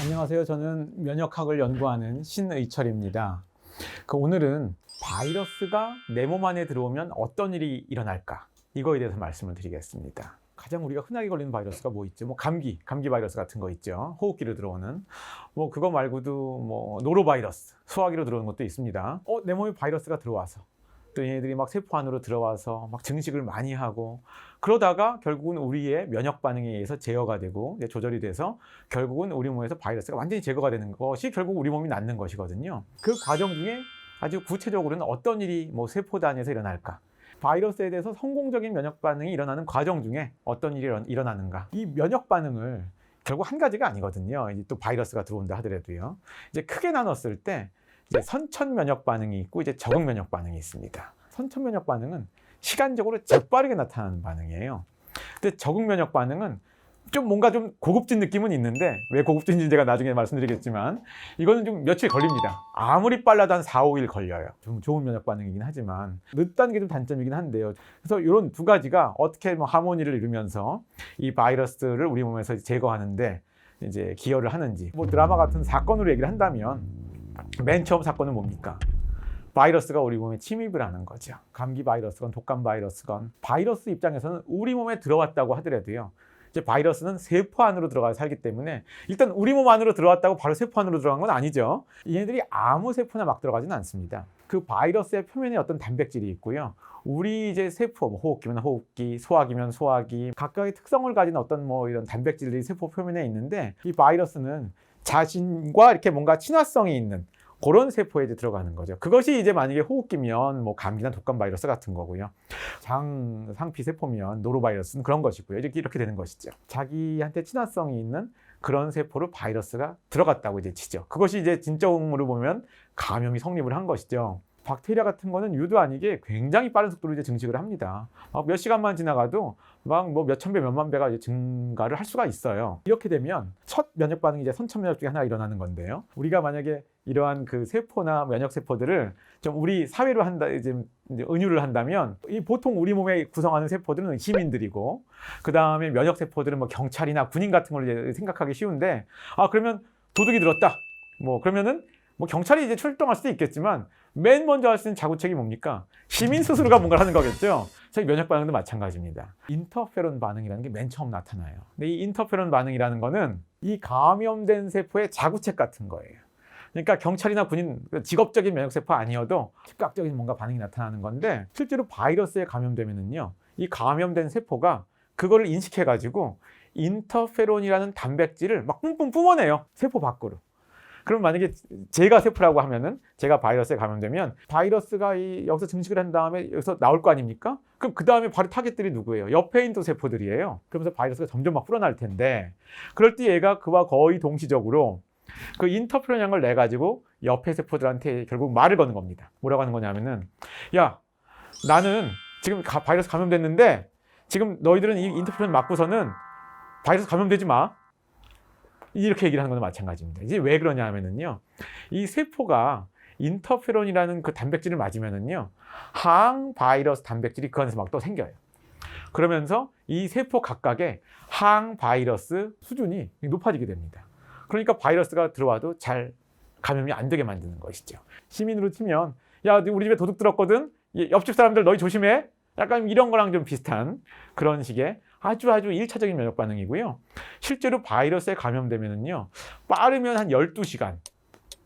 안녕하세요. 저는 면역학을 연구하는 신의철입니다. 오늘은 바이러스가 내 몸 안에 들어오면 어떤 일이 일어날까? 이거에 대해서 말씀을 드리겠습니다. 가장 우리가 흔하게 걸리는 바이러스가 뭐 있죠? 감기 바이러스 같은 거 있죠. 호흡기로 들어오는. 그거 말고도 노로바이러스, 소화기로 들어오는 것도 있습니다. 내 몸에 바이러스가 들어와서 또 얘네들이 막 세포 안으로 들어와서 막 증식을 많이 하고, 그러다가 결국은 우리의 면역 반응에 의해서 제어가 되고 조절이 돼서 결국은 우리 몸에서 바이러스가 완전히 제거가 되는 것이 결국 우리 몸이 낫는 것이거든요. 그 과정 중에 아주 구체적으로는 어떤 일이 세포 단위에서 일어날까? 바이러스에 대해서 성공적인 면역 반응이 일어나는 과정 중에 어떤 일이 일어나는가? 이 면역 반응을 결국 한 가지가 아니거든요. 이제 또 바이러스가 들어온다 하더라도요. 이제 크게 나눴을 때 이제 선천 면역 반응이 있고 이제 적응 면역 반응이 있습니다. 선천 면역 반응은 시간적으로 재빠르게 나타나는 반응이에요. 근데 적응 면역 반응은 뭔가 좀 고급진 느낌은 있는데, 왜 고급진지 제가 나중에 말씀드리겠지만, 이거는 좀 며칠 걸립니다. 아무리 빨라도 한 4, 5일 걸려요. 좀 좋은 면역 반응이긴 하지만 늦다는 게 좀 단점이긴 한데요. 그래서 이런 두 가지가 어떻게 하모니를 이루면서 이 바이러스를 우리 몸에서 제거하는데 이제 기여를 하는지, 드라마 같은 사건으로 얘기를 한다면 맨 처음 사건은 뭡니까? 바이러스가 우리 몸에 침입을 하는 거죠. 감기 바이러스건 독감 바이러스건, 바이러스 입장에서는 우리 몸에 들어왔다고 하더라도요, 이제 바이러스는 세포 안으로 들어가서 살기 때문에 일단 우리 몸 안으로 들어왔다고 바로 세포 안으로 들어간 건 아니죠. 얘네들이 아무 세포나 막 들어가지는 않습니다. 그 바이러스의 표면에 어떤 단백질이 있고요. 우리 이제 세포, 호흡기면 호흡기, 소화기면 소화기, 각각의 특성을 가진 어떤 이런 단백질들이 세포 표면에 있는데, 이 바이러스는 자신과 이렇게 뭔가 친화성이 있는 그런 세포에 이제 들어가는 거죠. 그것이 이제 만약에 호흡기면 감기나 독감 바이러스 같은 거고요. 상피 세포면 노로바이러스는 그런 것이고요. 이렇게 되는 것이죠. 자기한테 친화성이 있는 그런 세포로 바이러스가 들어갔다고 이제 치죠. 그것이 이제 진정으로 보면 감염이 성립을 한 것이죠. 박테리아 같은 거는 유도 아니게 굉장히 빠른 속도로 이제 증식을 합니다. 몇 시간만 지나가도 몇천 배, 몇만 배가 이제 증가를 할 수가 있어요. 이렇게 되면 첫 면역 반응이 이제 선천 면역 중에 하나가 일어나는 건데요. 우리가 만약에 이러한 그 세포나 면역 세포들을 좀 우리 사회로 이제 은유를 한다면, 이 보통 우리 몸에 구성하는 세포들은 시민들이고, 그 다음에 면역 세포들은 경찰이나 군인 같은 걸 이제 생각하기 쉬운데, 그러면 도둑이 들었다. 그러면은 경찰이 이제 출동할 수도 있겠지만, 맨 먼저 할 수 있는 자구책이 뭡니까? 시민 스스로가 뭔가를 하는 거겠죠. 저희 면역 반응도 마찬가지입니다. 인터페론 반응이라는 게 맨 처음 나타나요. 근데 이 인터페론 반응이라는 거는 이 감염된 세포의 자구책 같은 거예요. 그러니까 경찰이나 군인, 직업적인 면역세포 아니어도 즉각적인 뭔가 반응이 나타나는 건데, 실제로 바이러스에 감염되면은요, 이 감염된 세포가 그거를 인식해가지고 인터페론이라는 단백질을 막 뿜뿜 뿜어내요. 세포 밖으로. 그럼 만약에 제가 세포라고 하면은, 제가 바이러스에 감염되면 바이러스가 여기서 증식을 한 다음에 여기서 나올 거 아닙니까? 그럼 그 다음에 바로 타겟들이 누구예요? 옆에 있는 세포들이에요. 그러면서 바이러스가 점점 막 불어날 텐데, 그럴 때 얘가 그와 거의 동시적으로 그 인터페론 양을 내 가지고 옆에 세포들한테 결국 말을 거는 겁니다. 뭐라고 하는 거냐면은, 야, 나는 지금 바이러스 감염됐는데 지금 너희들은 이 인터페론 맞고서는 바이러스 감염되지 마. 이렇게 얘기를 하는 것도 마찬가지입니다. 이제 왜 그러냐 하면은요, 이 세포가 인터페론이라는 그 단백질을 맞으면은요, 항 바이러스 단백질이 그 안에서 막 또 생겨요. 그러면서 이 세포 각각의 항 바이러스 수준이 높아지게 됩니다. 그러니까 바이러스가 들어와도 잘 감염이 안 되게 만드는 것이죠. 시민으로 치면, 야, 우리 집에 도둑 들었거든? 옆집 사람들 너희 조심해? 약간 이런 거랑 좀 비슷한 그런 식의 아주 1차적인 면역 반응이고요. 실제로 바이러스에 감염되면은요, 빠르면 한 12시간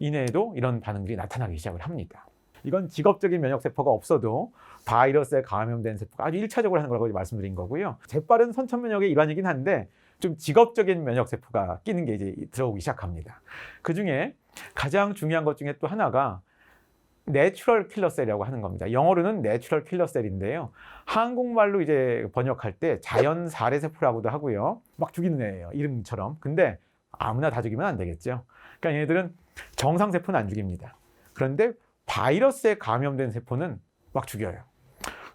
이내에도 이런 반응들이 나타나기 시작을 합니다. 이건 직업적인 면역세포가 없어도 바이러스에 감염된 세포가 아주 1차적으로 하는 거라고 말씀드린 거고요. 재빠른 선천 면역의 일환이긴 한데, 좀 직업적인 면역세포가 끼는 게 이제 들어오기 시작합니다. 그 중에 가장 중요한 것 중에 또 하나가 내추럴 킬러셀이라고 하는 겁니다. 영어로는 내추럴 킬러셀인데요. 한국말로 이제 번역할 때 자연 살해세포라고도 하고요. 막 죽이는 애예요, 이름처럼. 근데 아무나 다 죽이면 안 되겠죠. 그러니까 얘네들은 정상세포는 안 죽입니다. 그런데 바이러스에 감염된 세포는 막 죽여요.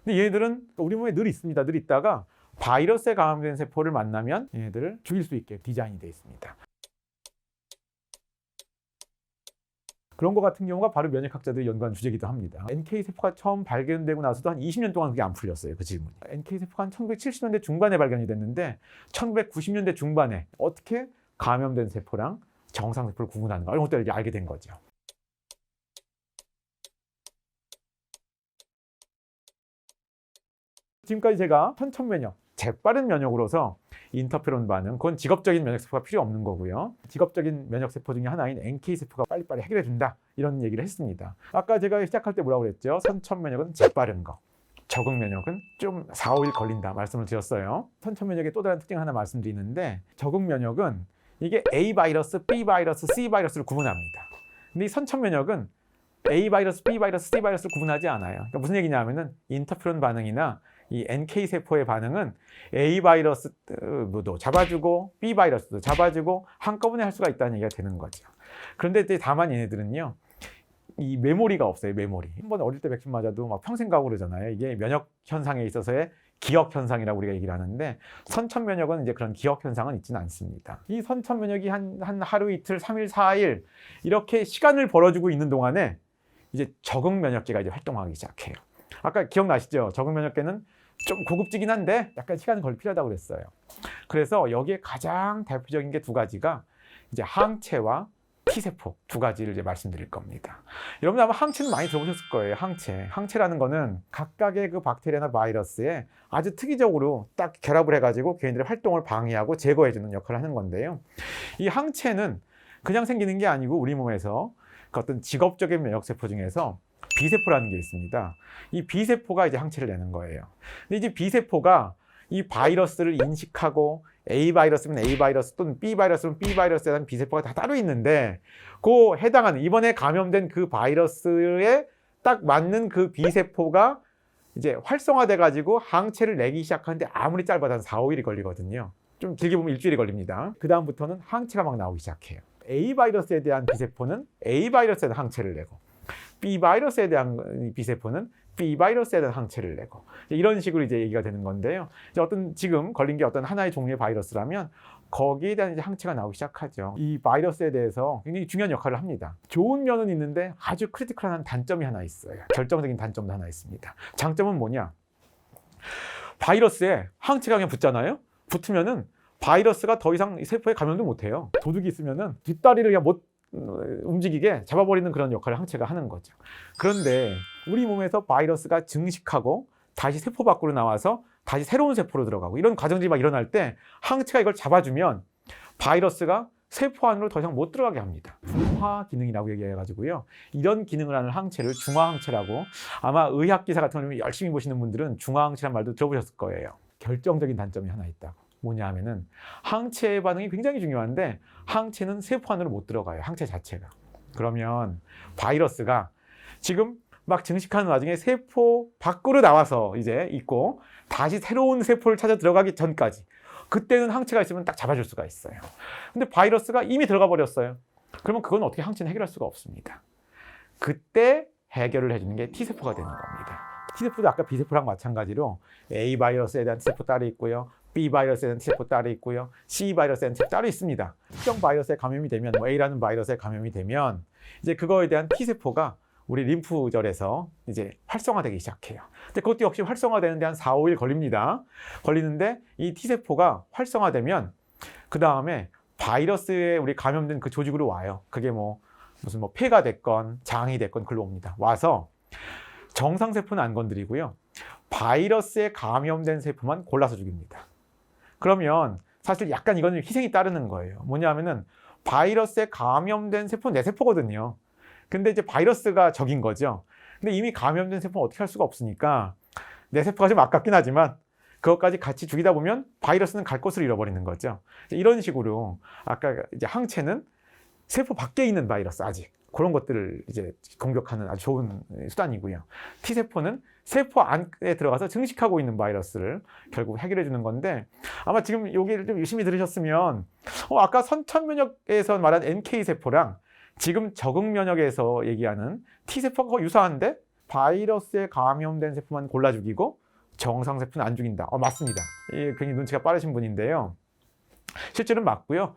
근데 얘네들은 우리 몸에 늘 있습니다. 늘 있다가 바이러스에 감염된 세포를 만나면 얘네들을 죽일 수 있게 디자인이 되어 있습니다. 그런 것 같은 경우가 바로 면역학자들이 연구한 주제이기도 합니다. NK세포가 처음 발견되고 나서도 한 20년 동안 그게 안 풀렸어요. 그 질문이. NK세포가 한 1970년대 중반에 발견이 됐는데 1990년대 중반에 어떻게 감염된 세포랑 정상세포를 구분하는가 이런 것들을 알게 된 거죠. 지금까지 제가 선천면역, 재빠른 면역으로서 인터페론 반응, 그건 직업적인 면역세포가 필요 없는 거고요. 직업적인 면역세포 중에 하나인 NK세포가 빨리빨리 해결해준다 이런 얘기를 했습니다. 아까 제가 시작할 때 뭐라고 그랬죠? 선천면역은 재빠른 거, 적응면역은 좀 4, 5일 걸린다 말씀을 드렸어요. 선천면역의 또 다른 특징 하나 말씀드리는데 적응면역은 이게 A 바이러스, B 바이러스, C 바이러스를 구분합니다. 근데 이 선천면역은 A 바이러스, B 바이러스, C 바이러스를 구분하지 않아요. 그러니까 무슨 얘기냐면은 인터페론 반응이나 이 NK세포의 반응은 A 바이러스도 잡아주고 B 바이러스도 잡아주고 한꺼번에 할 수가 있다는 얘기가 되는 거죠. 그런데 이제 다만 얘네들은요, 이 메모리가 없어요. 메모리. 한번 어릴 때 백신 맞아도 막 평생 가고 그러잖아요. 이게 면역 현상에 있어서의 기억 현상이라고 우리가 얘기를 하는데 선천 면역은 이제 그런 기억 현상은 있지는 않습니다. 이 선천 면역이 한 하루 이틀, 3일, 4일 이렇게 시간을 벌어주고 있는 동안에 이제 적응 면역계가 이제 활동하기 시작해요. 아까 기억나시죠? 적응 면역계는 좀 고급지긴 한데 약간 시간이 필요하다고 그랬어요. 그래서 여기에 가장 대표적인 게 두 가지가 이제 항체와 T세포 두 가지를 이제 말씀드릴 겁니다. 여러분 아마 항체는 많이 들어보셨을 거예요. 항체라는 거는 각각의 그 박테리아나 바이러스에 아주 특이적으로 딱 결합을 해가지고 걔네들의 활동을 방해하고 제거해주는 역할을 하는 건데요. 이 항체는 그냥 생기는 게 아니고 우리 몸에서 그 어떤 직업적인 면역세포 중에서 B세포라는 게 있습니다. 이 B세포가 이제 항체를 내는 거예요. 근데 이제 B세포가 이 바이러스를 인식하고 A 바이러스면 A 바이러스 또는 B 바이러스면 B 바이러스에 대한 B세포가 다 따로 있는데 그 해당하는 이번에 감염된 그 바이러스에 딱 맞는 그 B세포가 이제 활성화돼 가지고 항체를 내기 시작하는데 아무리 짧아도 한 4, 5일이 걸리거든요. 좀 길게 보면 일주일이 걸립니다. 그 다음부터는 항체가 막 나오기 시작해요. A 바이러스에 대한 B세포는 A 바이러스에 대한 항체를 내고 B 바이러스에 대한 B세포는 B 바이러스에 대한 항체를 내고 이런 식으로 이제 얘기가 되는 건데요. 이제 어떤 지금 걸린 게 어떤 하나의 종류의 바이러스라면 거기에 대한 이제 항체가 나오기 시작하죠. 이 바이러스에 대해서 굉장히 중요한 역할을 합니다. 좋은 면은 있는데 아주 크리티컬한 단점이 하나 있어요. 결정적인 단점도 하나 있습니다. 장점은 뭐냐? 바이러스에 항체가 그냥 붙잖아요. 붙으면은 바이러스가 더 이상 세포에 감염도 못해요. 도둑이 있으면은 뒷다리를 그냥 못 움직이게 잡아버리는 그런 역할을 항체가 하는 거죠. 그런데 우리 몸에서 바이러스가 증식하고 다시 세포 밖으로 나와서 다시 새로운 세포로 들어가고 이런 과정들이 막 일어날 때 항체가 이걸 잡아주면 바이러스가 세포 안으로 더 이상 못 들어가게 합니다. 중화 기능이라고 얘기해가지고요. 이런 기능을 하는 항체를 중화항체라고 아마 의학 기사 같은 걸 열심히 보시는 분들은 중화항체란 말도 들어보셨을 거예요. 결정적인 단점이 하나 있다고. 뭐냐 하면은 항체 반응이 굉장히 중요한데 항체는 세포 안으로 못 들어가요. 항체 자체가. 그러면 바이러스가 지금 막 증식하는 와중에 세포 밖으로 나와서 이제 있고 다시 새로운 세포를 찾아 들어가기 전까지 그때는 항체가 있으면 딱 잡아줄 수가 있어요. 근데 바이러스가 이미 들어가 버렸어요. 그러면 그건 어떻게 항체는 해결할 수가 없습니다. 그때 해결을 해주는 게 T세포가 되는 겁니다. T세포도 아까 B세포랑 마찬가지로 A 바이러스에 대한 T세포 따로 있고요. B 바이러스에 대한 T세포 따로 있고요. C 바이러스에 대한 T세포 따로 있습니다. 특정 바이러스에 감염이 되면 A라는 바이러스에 감염이 되면 이제 그거에 대한 T세포가 우리 림프절에서 이제 활성화되기 시작해요. 근데 그것도 역시 활성화되는데 한 4, 5일 걸립니다. 걸리는데 이 T세포가 활성화되면 그 다음에 바이러스에 우리 감염된 그 조직으로 와요. 그게 무슨 폐가 됐건 장이 됐건 글로 옵니다. 와서 정상세포는 안 건드리고요. 바이러스에 감염된 세포만 골라서 죽입니다. 그러면 사실 약간 이거는 희생이 따르는 거예요. 뭐냐면은 바이러스에 감염된 세포는 내 세포거든요. 근데 이제 바이러스가 적인 거죠. 근데 이미 감염된 세포는 어떻게 할 수가 없으니까 내 세포가 좀 아깝긴 하지만 그것까지 같이 죽이다 보면 바이러스는 갈 곳을 잃어버리는 거죠. 이런 식으로 아까 이제 항체는 세포 밖에 있는 바이러스 아직 그런 것들을 이제 공격하는 아주 좋은 수단이고요. T세포는 세포 안에 들어가서 증식하고 있는 바이러스를 결국 해결해 주는 건데 아마 지금 여기를 좀 유심히 들으셨으면 아까 선천면역에서 말한 NK세포랑 지금 적응면역에서 얘기하는 T세포가 거의 유사한데 바이러스에 감염된 세포만 골라 죽이고 정상세포는 안 죽인다. 맞습니다. 굉장히 눈치가 빠르신 분인데요. 실제로는 맞고요.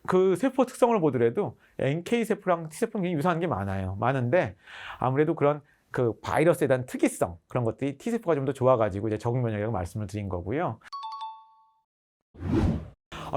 그 세포 특성을 보더라도 NK 세포랑 T 세포는 굉장히 유사한 게 많은데 아무래도 그런 그 바이러스에 대한 특이성 그런 것들이 T 세포가 좀 더 좋아가지고 이제 적응 면역이라고 말씀을 드린 거고요.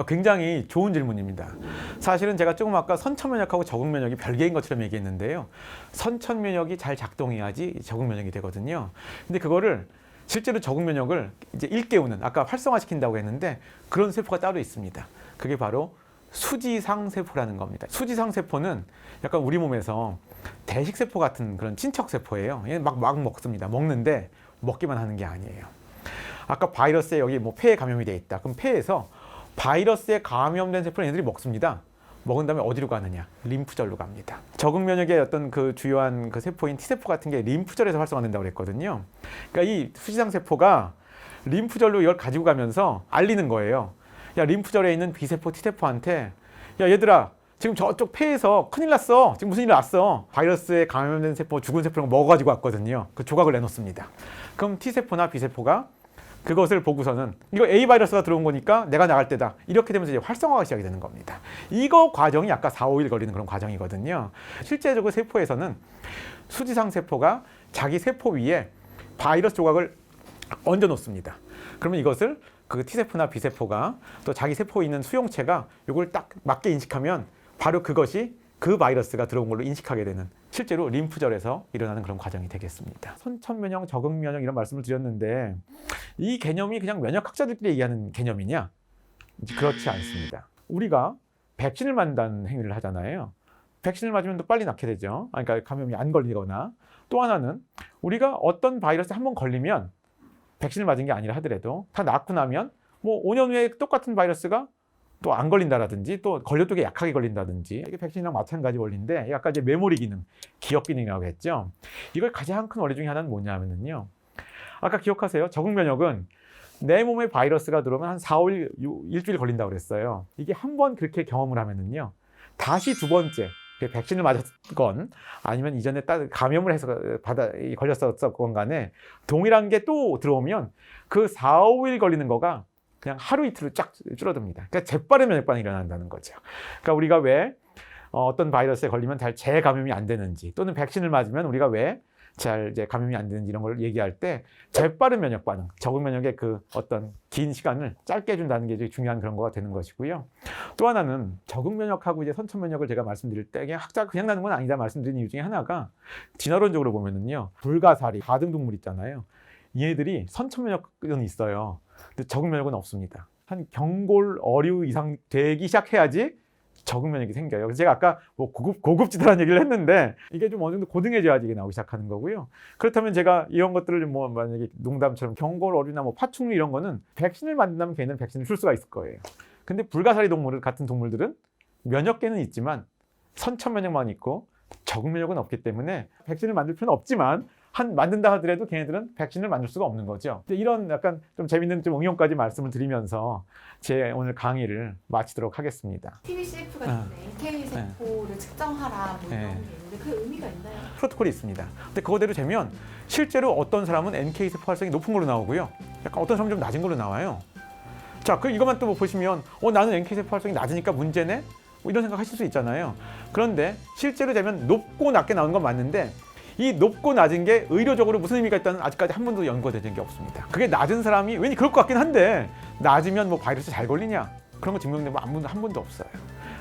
굉장히 좋은 질문입니다. 사실은 제가 조금 아까 선천 면역하고 적응 면역이 별개인 것처럼 얘기했는데요. 선천 면역이 잘 작동해야지 적응 면역이 되거든요. 근데 그거를 실제로 적응 면역을 이제 일깨우는 아까 활성화시킨다고 했는데 그런 세포가 따로 있습니다. 그게 바로 수지상 세포라는 겁니다. 수지상 세포는 약간 우리 몸에서 대식 세포 같은 그런 친척 세포예요. 얘는 막 먹습니다. 먹는데 먹기만 하는 게 아니에요. 아까 바이러스에 여기 뭐 폐에 감염이 돼 있다. 그럼 폐에서 바이러스에 감염된 세포를 얘네들이 먹습니다. 먹은 다음에 어디로 가느냐? 림프절로 갑니다. 적응 면역의 어떤 그 주요한 그 세포인 T세포 같은 게 림프절에서 활성화된다고 그랬거든요. 그러니까 이 수지상 세포가 림프절로 이걸 가지고 가면서 알리는 거예요. 야, 림프절에 있는 B세포, T세포한테 야, 얘들아, 지금 저쪽 폐에서 큰일 났어. 지금 무슨 일 났어. 바이러스에 감염된 세포, 죽은 세포를 먹어가지고 왔거든요. 그 조각을 내놓습니다. 그럼 T세포나 B세포가 그것을 보고서는 이거 A 바이러스가 들어온 거니까 내가 나갈 때다. 이렇게 되면서 이제 활성화가 시작이 되는 겁니다. 이거 과정이 아까 4, 5일 걸리는 그런 과정이거든요. 실제적으로 세포에서는 수지상 세포가 자기 세포 위에 바이러스 조각을 얹어 놓습니다. 그러면 이것을 그 T세포나 B세포가 또 자기 세포에 있는 수용체가 이걸 딱 맞게 인식하면 바로 그것이 그 바이러스가 들어온 걸로 인식하게 되는 실제로 림프절에서 일어나는 그런 과정이 되겠습니다. 선천 면역, 적응 면역 이런 말씀을 드렸는데 이 개념이 그냥 면역학자들끼리 얘기하는 개념이냐? 그렇지 않습니다. 우리가 백신을 맞는다는 행위를 하잖아요. 백신을 맞으면 또 빨리 낫게 되죠. 그러니까 감염이 안 걸리거나 또 하나는 우리가 어떤 바이러스에 한번 걸리면 백신을 맞은 게 아니라 하더라도 다 낫고 나면 뭐 5년 후에 똑같은 바이러스가 또 안 걸린다라든지 또 걸려도 게 약하게 걸린다든지 이게 백신이랑 마찬가지 원리인데 아까 이제 메모리 기능, 기억 기능이라고 했죠. 이걸 가장 큰 원리 중에 하나는 뭐냐면요. 아까 기억하세요. 적응 면역은 내 몸에 바이러스가 들어오면 한 4, 5일, 일주일 걸린다고 그랬어요. 이게 한 번 그렇게 경험을 하면은요. 다시 두 번째 백신을 맞았건 아니면 이전에 감염을 해서 걸렸었건 간에 동일한 게 또 들어오면 그 4, 5일 걸리는 거가 그냥 하루 이틀로 쫙 줄어듭니다. 그러니까 재빠른 면역 반응이 일어난다는 거죠. 그러니까 우리가 왜 어떤 바이러스에 걸리면 잘 재감염이 안 되는지 또는 백신을 맞으면 우리가 왜 잘 이제 감염이 안 되는지 이런 걸 얘기할 때 재빠른 면역 반응, 적응 면역의 그 어떤 긴 시간을 짧게 해준다는 게 되게 중요한 그런 거가 되는 것이고요. 또 하나는 적응 면역하고 이제 선천 면역을 제가 말씀드릴 때 그냥 학자가 그냥 나는 건 아니다 말씀드린 이유 중에 하나가 진화론적으로 보면은요, 불가사리, 가등동물 있잖아요. 얘네들이 선천 면역은 있어요. 근데 적응 면역은 없습니다. 한 경골 어류 이상 되기 시작해야지 적응 면역이 생겨요. 그래서 제가 아까 뭐 고급지다라는 얘기를 했는데 이게 좀 어느 정도 고등해져야지 이게 나오기 시작하는 거고요. 그렇다면 제가 이런 것들을 뭐 만약에 농담처럼 경골 어류나 뭐 파충류 이런 거는 백신을 만든다면 걔는 백신을 줄 수가 있을 거예요. 근데 불가사리 동물 같은 동물들은 면역계는 있지만 선천 면역만 있고 적응 면역은 없기 때문에 백신을 만들 필요는 없지만 만든다 하더라도 걔네들은 백신을 만들 수가 없는 거죠. 이런 약간 좀 재밌는 좀 응용까지 말씀을 드리면서 제 오늘 강의를 마치도록 하겠습니다. TBCF 같은 NK 세포를 측정하라 뭐 이런 게 있는데 그 의미가 있나요? 프로토콜이 있습니다. 근데 그거대로 되면 실제로 어떤 사람은 NK 세포 활성이 높은 걸로 나오고요. 약간 어떤 사람은 좀 낮은 걸로 나와요. 자, 그 이것만 또 보시면 나는 NK 세포 활성이 낮으니까 문제네? 뭐 이런 생각 하실 수 있잖아요. 그런데 실제로 되면 높고 낮게 나오는 건 맞는데 이 높고 낮은 게 의료적으로 무슨 의미가 있다는 아직까지 한 번도 연구가 된 게 없습니다. 그게 낮은 사람이 왠지 그럴 것 같긴 한데 낮으면 뭐 바이러스 잘 걸리냐? 그런 거 증명된 거 한 번도 없어요.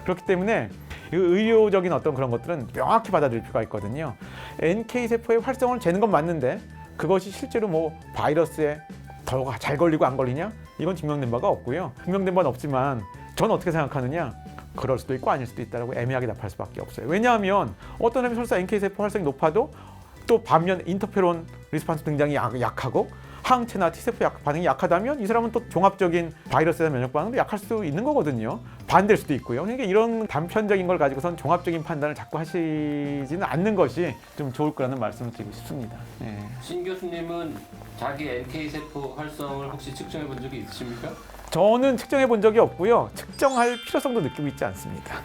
그렇기 때문에 의료적인 어떤 그런 것들은 명확히 받아들일 필요가 있거든요. NK 세포의 활성을 재는 건 맞는데 그것이 실제로 뭐 바이러스에 더 잘 걸리고 안 걸리냐? 이건 증명된 바가 없고요. 증명된 바는 없지만 저는 어떻게 생각하느냐? 그럴 수도 있고 아닐 수도 있다고 애매하게 답할 수밖에 없어요. 왜냐하면 어떤 사람이 설사 NK세포 활성이 높아도 또 반면 인터페론 리스폰스 등장이 약하고 항체나 T세포 반응이 약하다면 이 사람은 또 종합적인 바이러스에 면역 반응도 약할 수도 있는 거거든요. 반대일 수도 있고요. 그러니까 이런 단편적인 걸 가지고선 종합적인 판단을 자꾸 하시지는 않는 것이 좀 좋을 거라는 말씀을 드리고 싶습니다. 네. 신 교수님은 자기 NK세포 활성을 혹시 측정해 본 적이 있으십니까? 저는 측정해 본 적이 없고요. 측정할 필요성도 느끼고 있지 않습니다.